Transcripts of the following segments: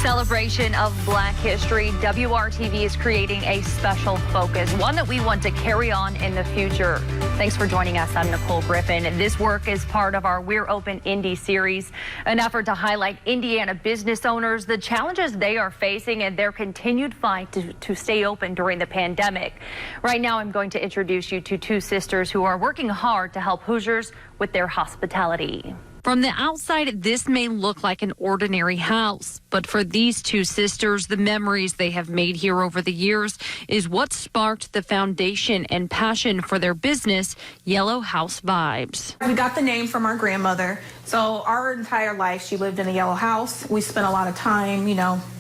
celebration of Black History, WRTV is creating a special focus, one that we want to carry on in the future. Thanks for joining us. I'm Nicole Griffin. This work is part of our We're Open Indy series, an effort to highlight Indiana business owners, the challenges they are facing, and their continued fight to stay open during the pandemic. Right now, I'm going to introduce you to two sisters who are working hard to help Hoosiers with their hospitality. From the outside, this may look like an ordinary house, but for these two sisters, the memories they have made here over the years is what sparked the foundation and passion for their business, Yellow House Vibes. We got the name from our grandmother. So our entire life, she lived in a yellow house. We spent a lot of time,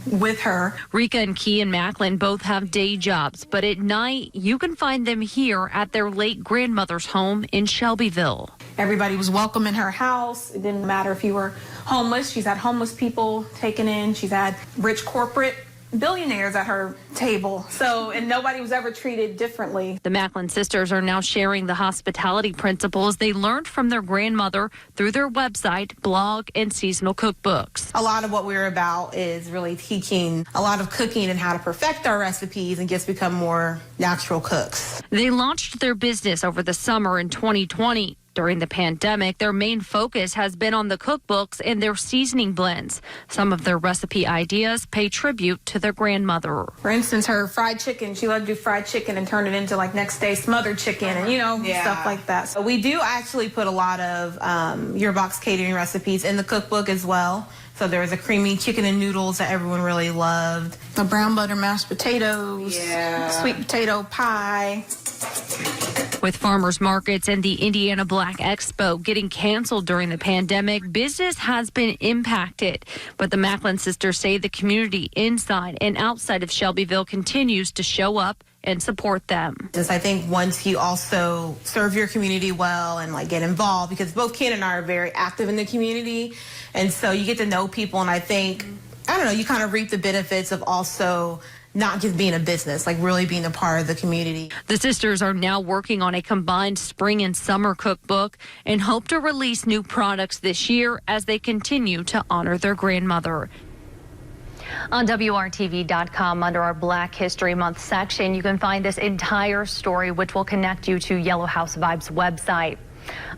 with her. Rika and Key Macklin both have day jobs, but at night, you can find them here at their late grandmother's home in Shelbyville. Everybody was welcome in her house. It didn't matter if you were homeless. She's had homeless people taken in. She's had rich corporate billionaires at her table. And nobody was ever treated differently. The Macklin sisters are now sharing the hospitality principles they learned from their grandmother through their website, blog, and seasonal cookbooks. A lot of what we're about is really teaching a lot of cooking and how to perfect our recipes and just become more natural cooks. They launched their business over the summer in 2020. During the pandemic, their main focus has been on the cookbooks and their seasoning blends. Some of their recipe ideas pay tribute to their grandmother. For instance, her fried chicken, she loved to do fried chicken and turn it into like next day smothered chicken and, stuff like that. So we do actually put a lot of your box catering recipes in the cookbook as well. So there was a creamy chicken and noodles that everyone really loved. The brown butter mashed potatoes, sweet potato pie. With farmers markets and the Indiana Black Expo getting canceled during the pandemic, business has been impacted. But the Macklin sisters say the community inside and outside of Shelbyville continues to show up and support them. I think once you also serve your community well and get involved, because both Ken and I are very active in the community, and so you get to know people, and I think, you kind of reap the benefits of also not just being a business, really being a part of the community. The sisters are now working on a combined spring and summer cookbook and hope to release new products this year as they continue to honor their grandmother. On WRTV.com, under our Black History Month section, you can find this entire story, which will connect you to Yellow House Vibes website.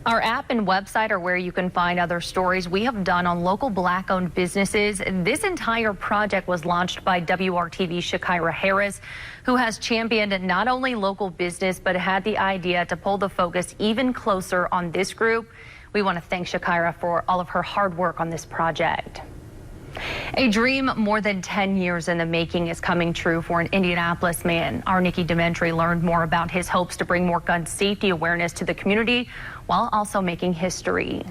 Our app and website are where you can find other stories we have done on local Black-owned businesses. This entire project was launched by WRTV's Shakira Harris, who has championed not only local business, but had the idea to pull the focus even closer on this group. We want to thank Shakira for all of her hard work on this project. A dream more than 10 years in the making is coming true for an Indianapolis man. Our Nikki Dementri learned more about his hopes to bring more gun safety awareness to the community while also making history.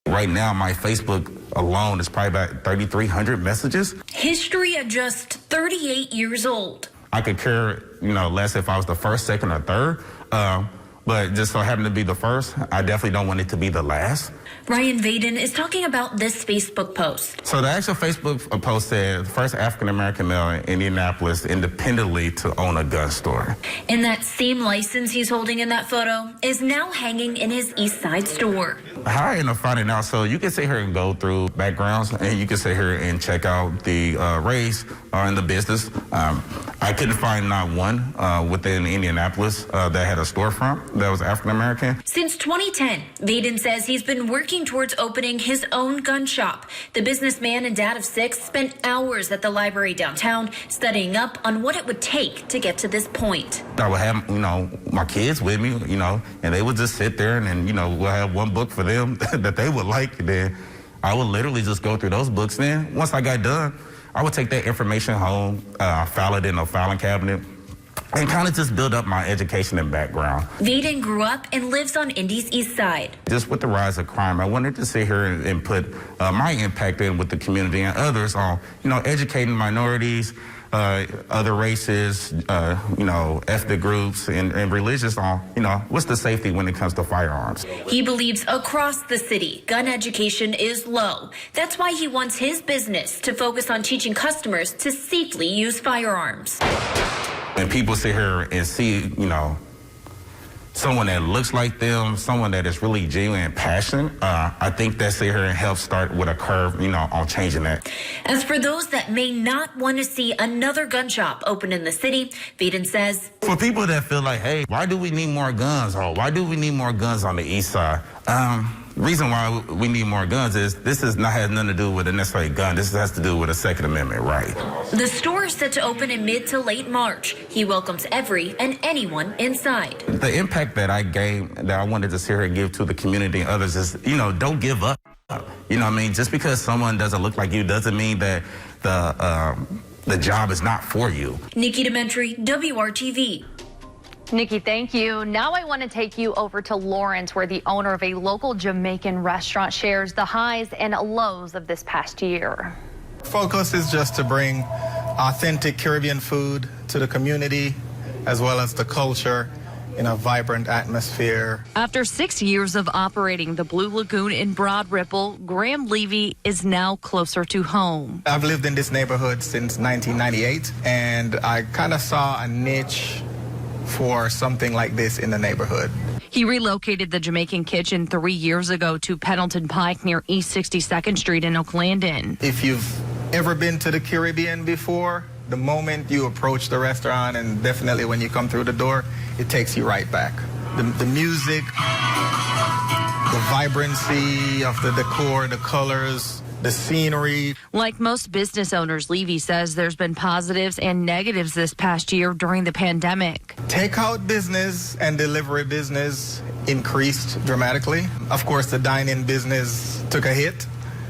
Right now, my Facebook alone is probably about 3,300 messages. History at just 38 years old. I could care, less if I was the first, second, or third. But just so happened to be the first, I definitely don't want it to be the last. Ryan Vaden is talking about this Facebook post. So the actual Facebook post said, first African-American male in Indianapolis independently to own a gun store. And that same license he's holding in that photo is now hanging in his East Side store. How I ended up finding out, so you can sit here and go through backgrounds, and you can sit here and check out the race and the business. I couldn't find not one within Indianapolis that had a storefront that was African-American. Since 2010, Vaden says he's been working towards opening his own gun shop. The businessman and dad of 6 spent hours at the library downtown studying up on what it would take to get to this point. I would have, my kids with me, and they would just sit there and then, we'll have one book for them that they would like. And then I would literally just go through those books. Then once I got done, I would take that information home, file it in a filing cabinet, and kind of just build up my education and background. Vaden grew up and lives on Indy's East Side. Just with the rise of crime, I wanted to sit here and put my impact in with the community and others on, educating minorities, other races, ethnic groups and religious on, what's the safety when it comes to firearms. He believes across the city, gun education is low. That's why he wants his business to focus on teaching customers to safely use firearms. And people sit here and see, someone that looks like them, someone that is really genuine and passionate, I think that sit here and help start with a curve, on changing that. As for those that may not want to see another gun shop open in the city, Vaden says, for people that feel like, hey, why do we need more guns? Or why do we need more guns on the east side? The reason why we need more guns is this has nothing to do with a necessary gun. This has to do with a Second Amendment right. The store is set to open in mid to late March. He welcomes every and anyone inside. The impact that I wanted to sit here and give to the community and others is, don't give up. Just because someone doesn't look like you doesn't mean that the job is not for you. Nikki Dementri, WRTV. Nikki, thank you. Now I want to take you over to Lawrence, where the owner of a local Jamaican restaurant shares the highs and lows of this past year. Focus is just to bring authentic Caribbean food to the community, as well as the culture in a vibrant atmosphere. After 6 years of operating the Blue Lagoon in Broad Ripple, Graham Levy is now closer to home. I've lived in this neighborhood since 1998, and I kind of saw a niche for something like this in the neighborhood. He relocated the Jamaican Kitchen 3 years ago to Pendleton Pike near East 62nd Street in Oaklandon. If you've ever been to the Caribbean before, the moment you approach the restaurant, and definitely when you come through the door, it takes you right back. The music, the vibrancy of the decor, the colors, the scenery. Like most business owners, Levy says there's been positives and negatives this past year during the pandemic. Takeout business and delivery business increased dramatically. Of course, the dine-in business took a hit.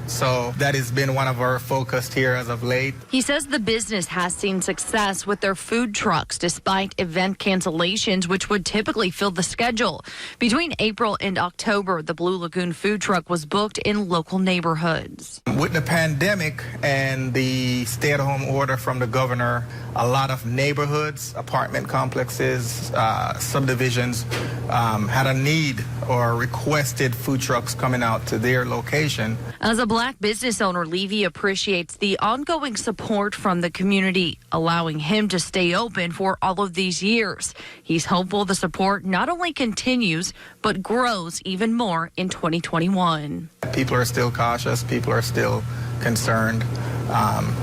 So that has been one of our focus here as of late. He says the business has seen success with their food trucks despite event cancellations, which would typically fill the schedule. Between April and October, the Blue Lagoon food truck was booked in local neighborhoods. With the pandemic and the stay-at-home order from the governor, a lot of neighborhoods, apartment complexes, subdivisions had a need or requested food trucks coming out to their location. As a Black business owner, Levy appreciates the ongoing support from the community, allowing him to stay open for all of these years. He's hopeful the support not only continues, but grows even more in 2021. People are still cautious. People are still concerned.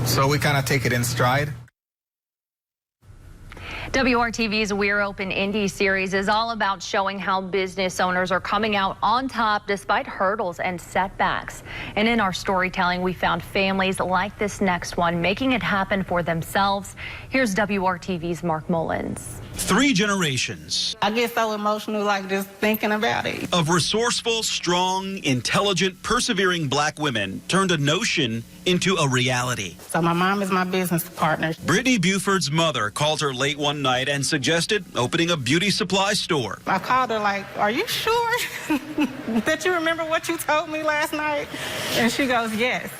So we kind of take it in stride. WRTV's We're Open Indy series is all about showing how business owners are coming out on top despite hurdles and setbacks. And in our storytelling, we found families like this next one making it happen for themselves. Here's WRTV's Mark Mullins. 3 generations. I get so emotional like just thinking about it. Of resourceful, strong, intelligent, persevering Black women turned a notion into a reality. So my mom is my business partner. Brittany Buford's mother called her late one night and suggested opening a beauty supply store. I called her like, are you sure that you remember what you told me last night? And she goes, yes.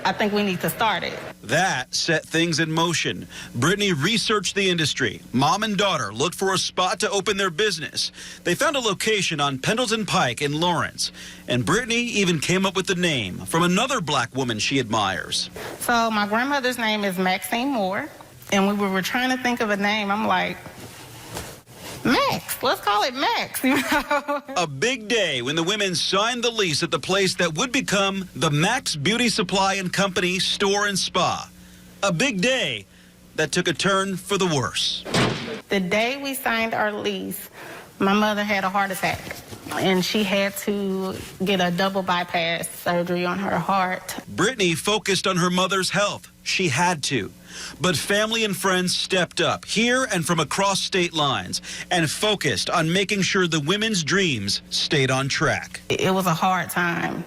I think we need to start it. That set things in motion. Brittany researched the industry. Mom and daughter looked for a spot to open their business. They found a location on Pendleton Pike in Lawrence. And Brittany even came up with the name from another Black woman she admires. So my grandmother's name is Maxine Moore. And we were trying to think of a name. I'm like, Max, let's call it Max. A big day when the women signed the lease at the place that would become the Max Beauty Supply and Company Store and Spa. A big day that took a turn for the worse. The day we signed our lease, my mother had a heart attack. And she had to get a double bypass surgery on her heart. Brittany focused on her mother's health. She had to. But family and friends stepped up here and from across state lines and focused on making sure the women's dreams stayed on track. It was a hard time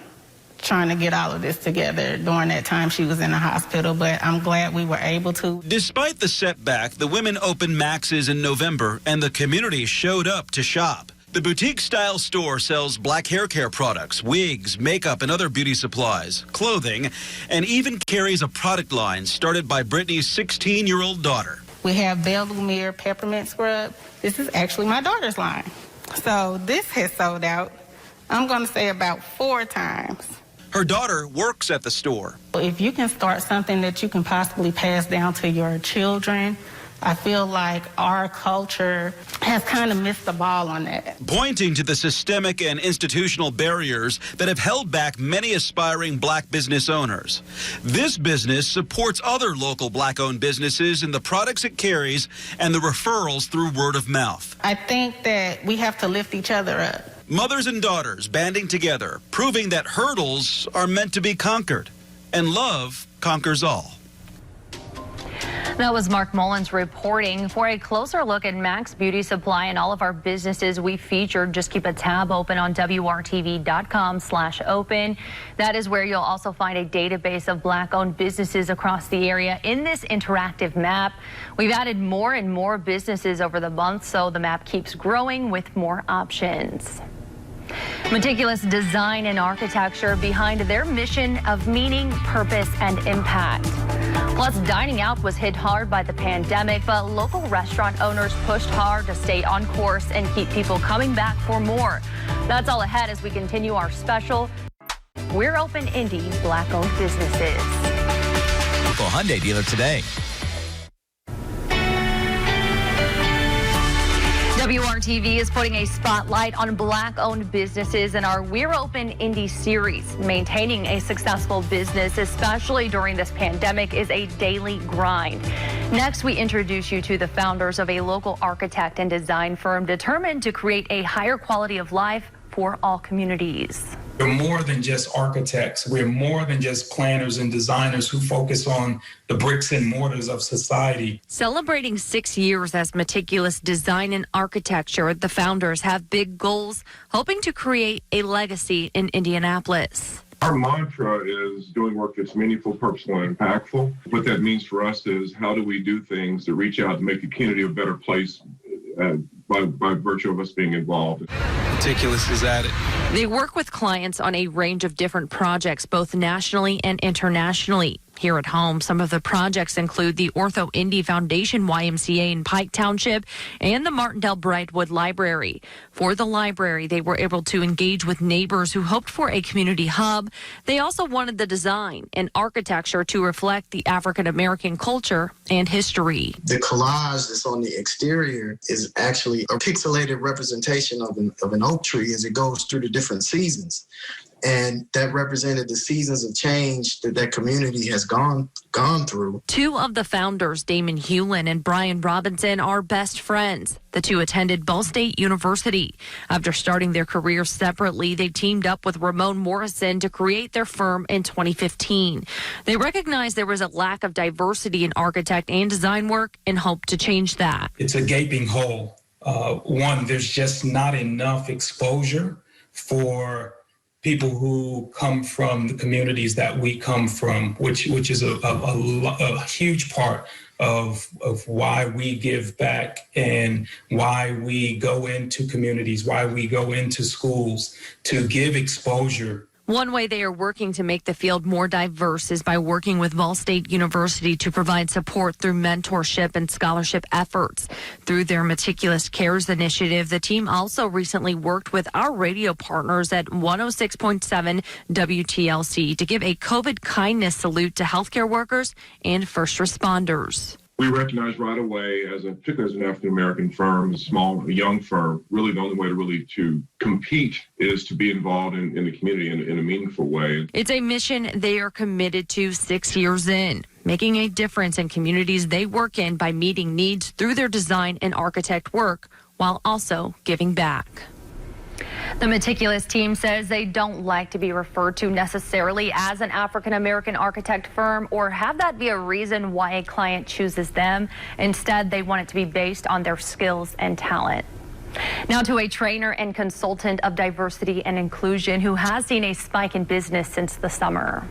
trying to get all of this together during that time she was in the hospital, but I'm glad we were able to. Despite the setback, the women opened Max's in November and the community showed up to shop. The boutique-style store sells Black hair care products, wigs, makeup, and other beauty supplies, clothing, and even carries a product line started by Brittany's 16-year-old daughter. We have Belle Lumiere peppermint scrub. This is actually my daughter's line. So this has sold out, I'm going to say about 4 times. Her daughter works at the store. If you can start something that you can possibly pass down to your children, I feel like our culture has kind of missed the ball on that. Pointing to the systemic and institutional barriers that have held back many aspiring black business owners. This business supports other local black-owned businesses in the products it carries and the referrals through word of mouth. I think that we have to lift each other up. Mothers and daughters banding together, proving that hurdles are meant to be conquered, and love conquers all. That was Mark Mullins reporting. For a closer look at Max Beauty Supply and all of our businesses we featured, just keep a tab open on WRTV.com/open. That is where you'll also find a database of black-owned businesses across the area. In this interactive map, we've added more and more businesses over the month, so the map keeps growing with more options. Meticulous design and architecture behind their mission of meaning, purpose, and impact. Plus, dining out was hit hard by the pandemic, but local restaurant owners pushed hard to stay on course and keep people coming back for more. That's all ahead as we continue our special We're Open Indy Black-Owned Businesses. Local Hyundai dealer today. WRTV is putting a spotlight on black-owned businesses in our We're Open Indy series. Maintaining a successful business, especially during this pandemic, is a daily grind. Next, we introduce you to the founders of a local architect and design firm determined to create a higher quality of life for all communities. We're more than just architects. We're more than just planners and designers who focus on the bricks and mortars of society. Celebrating 6 years as meticulous design and architecture, the founders have big goals, hoping to create a legacy in Indianapolis. Our mantra is doing work that's meaningful, purposeful, and impactful. What that means for us is how do we do things to reach out and make the community a better place by virtue of us being involved. Meticulous is at it. They work with clients on a range of different projects, both nationally and internationally. Here at home, some of the projects include the Open Indy Foundation YMCA in Pike Township and the Martindale Brightwood Library. For the library, they were able to engage with neighbors who hoped for a community hub. They also wanted the design and architecture to reflect the African American culture and history. The collage that's on the exterior is actually a pixelated representation of an oak tree as it goes through the different seasons. And that represented the seasons of change that community has gone through. Two of the founders, Damon Hewlin and Brian Robinson, are best friends. The two attended Ball State University. After starting their careers separately, they teamed up with Ramon Morrison to create their firm in 2015. They recognized there was a lack of diversity in architect and design work and hoped to change that. It's a gaping hole. One, there's just not enough exposure for people who come from the communities that we come from, which is a huge part of why we give back and why we go into communities, why we go into schools to give exposure. One way they are working to make the field more diverse is by working with Ball State University to provide support through mentorship and scholarship efforts. Through their Meticulous Cares initiative, the team also recently worked with our radio partners at 106.7 WTLC to give a COVID kindness salute to healthcare workers and first responders. We recognize right away, particularly as an African-American firm, a young firm, really the only way to compete is to be involved in the community in a meaningful way. It's a mission they are committed to 6 years in, making a difference in communities they work in by meeting needs through their design and architect work while also giving back. The Meticulous team says they don't like to be referred to necessarily as an African-American architect firm or have that be a reason why a client chooses them. Instead, they want it to be based on their skills and talent. Now to a trainer and consultant of diversity and inclusion who has seen a spike in business since the summer.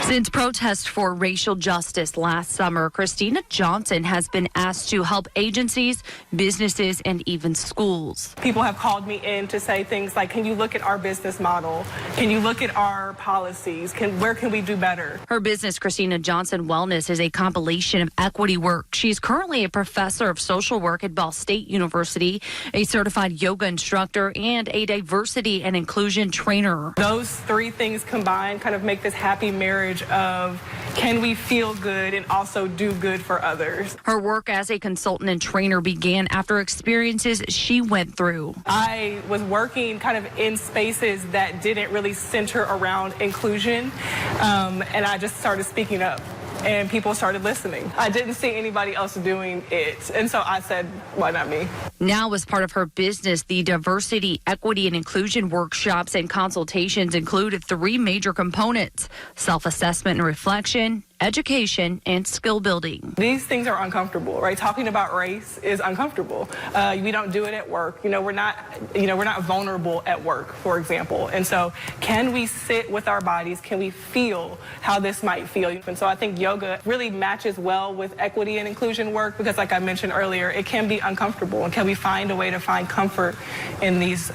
Since protests for racial justice last summer, Christina Johnson has been asked to help agencies, businesses, and even schools. People have called me in to say things like, can you look at our business model? Can you look at our policies? Where can we do better? Her business, Christina Johnson Wellness, is a compilation of equity work. She's currently a professor of social work at Ball State University, a certified yoga instructor, and a diversity and inclusion trainer. Those three things combined kind of make this happy marriage of can we feel good and also do good for others? Her work as a consultant and trainer began after experiences she went through. I was working kind of in spaces that didn't really center around inclusion, and I just started speaking up. And people started listening. I didn't see anybody else doing it. And so I said, why not me? Now, as part of her business, the diversity, equity, and inclusion workshops and consultations include 3 major components: self-assessment and reflection, education, and skill building. These things are uncomfortable, right? Talking about race is uncomfortable. We don't do it at work. We're not vulnerable at work, for example. And so can we sit with our bodies? Can we feel how this might feel? And so I think yoga really matches well with equity and inclusion work because, like I mentioned earlier, it can be uncomfortable. And can we find a way to find comfort in these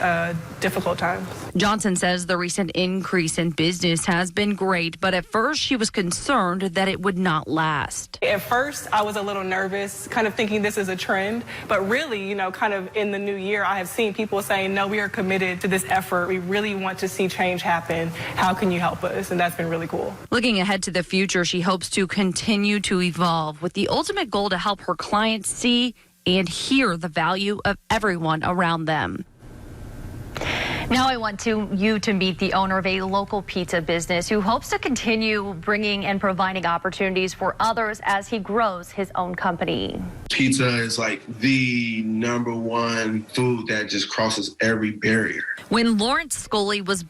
difficult times? Johnson says the recent increase in business has been great, but at first she was concerned that it would not last. At first, I was a little nervous, kind of thinking this is a trend, but really, kind of in the new year, I have seen people saying, no, we are committed to this effort. We really want to see change happen. How can you help us? And that's been really cool. Looking ahead to the future, she hopes to continue to evolve with the ultimate goal to help her clients see and hear the value of everyone around them. Now I want you to meet the owner of a local pizza business who hopes to continue bringing and providing opportunities for others as he grows his own company. Pizza is like the #1 food that just crosses every barrier. When Lawrence Scully was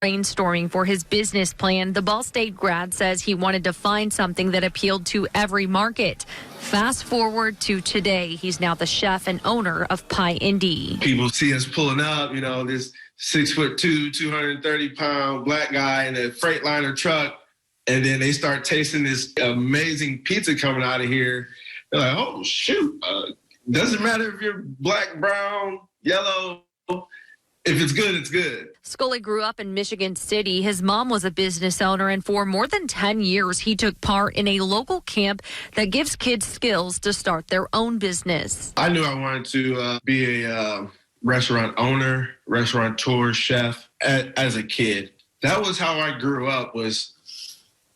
brainstorming for his business plan, the Ball State grad says he wanted to find something that appealed to every market. Fast forward to today, he's now the chef and owner of Open Indy. People see us pulling up, this 6'2", 230-pound black guy in a Freightliner truck, and then they start tasting this amazing pizza coming out of here. They're like, oh, shoot. Doesn't matter if you're black, brown, yellow. If it's good, it's good. Scully grew up in Michigan City. His mom was a business owner, and for more than 10 years, he took part in a local camp that gives kids skills to start their own business. I knew I wanted to be a restaurant owner, restaurateur, chef as a kid. That was how I grew up, was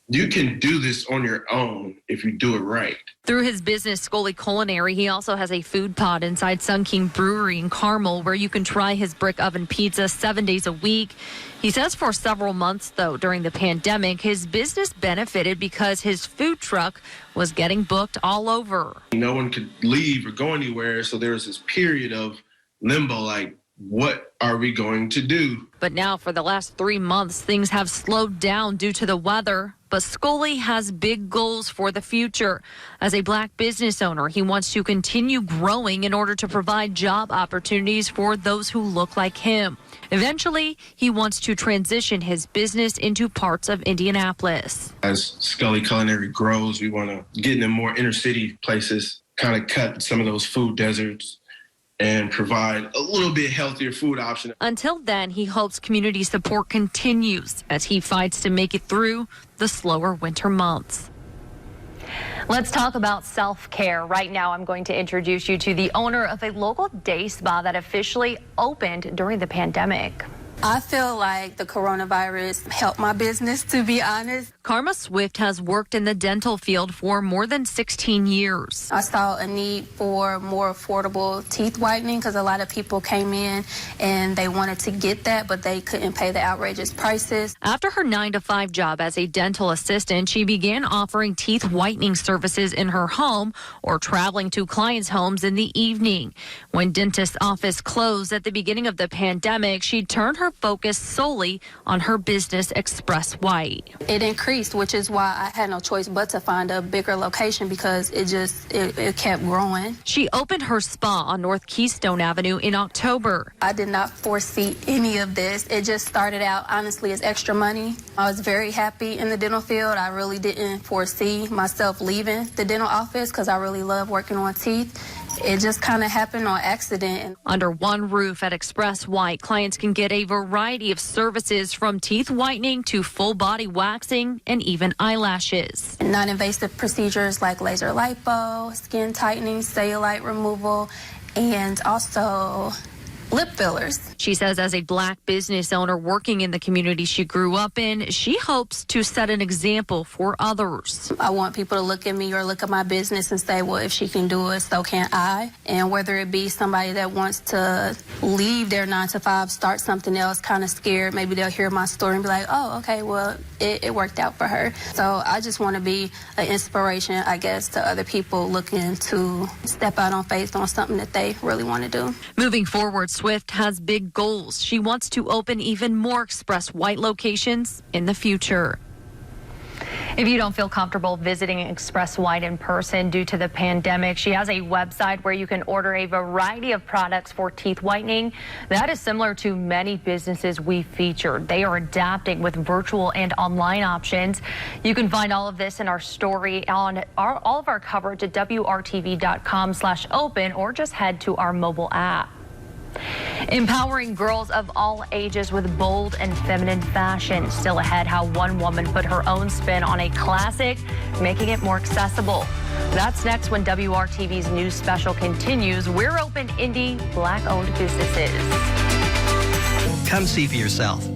you can do this on your own if you do it right. Through his business, Scully Culinary, he also has a food pod inside Sun King Brewery in Carmel where you can try his brick oven pizza 7 days a week. He says for several months, though, during the pandemic, his business benefited because his food truck was getting booked all over. No one could leave or go anywhere, so there was this period of limbo, like, what are we going to do? But now for the last 3 months, things have slowed down due to the weather. But Scully has big goals for the future. As a black business owner, he wants to continue growing in order to provide job opportunities for those who look like him. Eventually, he wants to transition his business into parts of Indianapolis. As Scully Culinary grows, we want to get into more inner city places, kind of cut some of those food deserts, and provide a little bit healthier food option. Until then, he hopes community support continues as he fights to make it through the slower winter months. Let's talk about self-care. Right now, I'm going to introduce you to the owner of a local day spa that officially opened during the pandemic. I feel like the coronavirus helped my business, to be honest. Karma Swift has worked in the dental field for more than 16 years. I saw a need for more affordable teeth whitening because a lot of people came in and they wanted to get that, but they couldn't pay the outrageous prices. After her 9-to-5 job as a dental assistant, she began offering teeth whitening services in her home or traveling to clients' homes in the evening. When dentist's office closed at the beginning of the pandemic, she turned her focus solely on her business, Express White. It increased, which is why I had no choice but to find a bigger location because it kept growing. She opened her spa on North Keystone Avenue in October. I did not foresee any of this. It just started out, honestly, as extra money. I was very happy in the dental field. I really didn't foresee myself leaving the dental office because I really love working on teeth. It just kind of happened on accident. Under one roof at Express White, clients can get a variety of services from teeth whitening to full body waxing and even eyelashes. Non-invasive procedures like laser lipo, skin tightening, cellulite removal, and also lip fillers. She says as a Black business owner working in the community she grew up in, she hopes to set an example for others. I want people to look at me or look at my business and say, well, if she can do it, so can I. And whether it be somebody that wants to leave their 9-to-5, start something else, kind of scared, maybe they'll hear my story and be like, oh, okay, well, it worked out for her. So I just want to be an inspiration, I guess, to other people looking to step out on faith on something that they really want to do. Moving forward, Swift has big goals. She wants to open even more Express White locations in the future. If you don't feel comfortable visiting Express White in person due to the pandemic, she has a website where you can order a variety of products for teeth whitening. That is similar to many businesses we featured. They are adapting with virtual and online options. You can find all of this in our story on all of our coverage at WRTV.com/open, or just head to our mobile app. Empowering girls of all ages with bold and feminine fashion. Still ahead, how one woman put her own spin on a classic, making it more accessible. That's next when WRTV's news special continues. We're Open Indy, Black-owned businesses. Come see for yourself.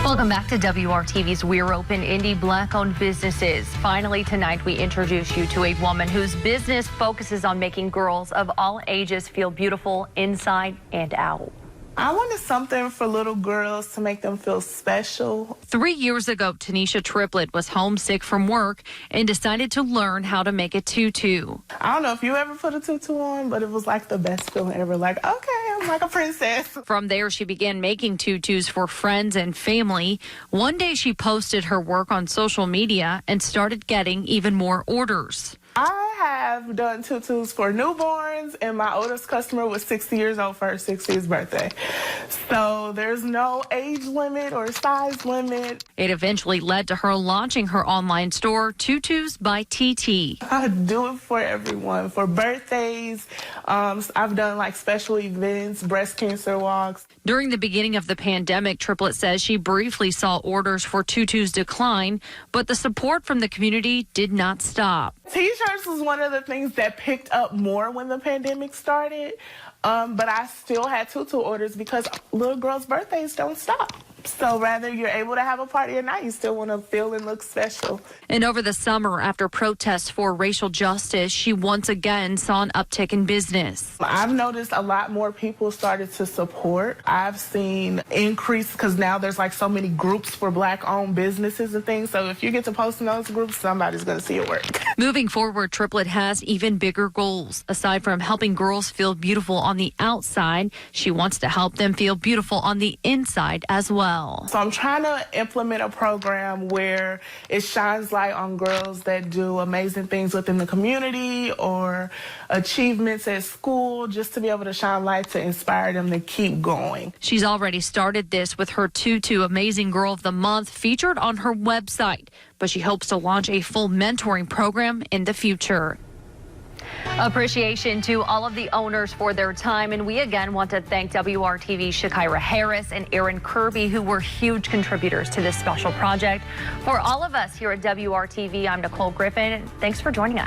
Welcome back to WRTV's We're Open Indy, Black-owned businesses. Finally, tonight we introduce you to a woman whose business focuses on making girls of all ages feel beautiful inside and out. I wanted something for little girls to make them feel special. 3 years ago, Tanisha Triplett was homesick from work and decided to learn how to make a tutu. I don't know if you ever put a tutu on, but it was like the best feeling ever. Like, okay, I'm like a princess. From there, she began making tutus for friends and family. One day, she posted her work on social media and started getting even more orders. I have done tutus for newborns, and my oldest customer was 60 years old for her 60th birthday. So there's no age limit or size limit. It eventually led to her launching her online store, Tutus by TT. I do it for everyone, for birthdays. I've done like special events, breast cancer walks. During the beginning of the pandemic, Triplett says she briefly saw orders for tutus decline, but the support from the community did not stop. T-shirts was one of the things that picked up more when the pandemic started, but I still had tutu orders because little girls' birthdays don't stop. So whether you're able to have a party or not, you still want to feel and look special. And over the summer, after protests for racial justice, she once again saw an uptick in business. I've noticed a lot more people started to support. I've seen increase because now there's like so many groups for Black-owned businesses and things. So if you get to post in those groups, somebody's going to see your work. Moving forward, Triplett has even bigger goals. Aside from helping girls feel beautiful on the outside, she wants to help them feel beautiful on the inside as well. So I'm trying to implement a program where it shines light on girls that do amazing things within the community or achievements at school, just to be able to shine light to inspire them to keep going. She's already started this with her Tutu Amazing Girl of the Month featured on her website, but she hopes to launch a full mentoring program in the future. Appreciation to all of the owners for their time, and we again want to thank WRTV's Shakira Harris and Aaron Kirby, who were huge contributors to this special project. For all of us here at WRTV, I'm Nicole Griffin. Thanks for joining us.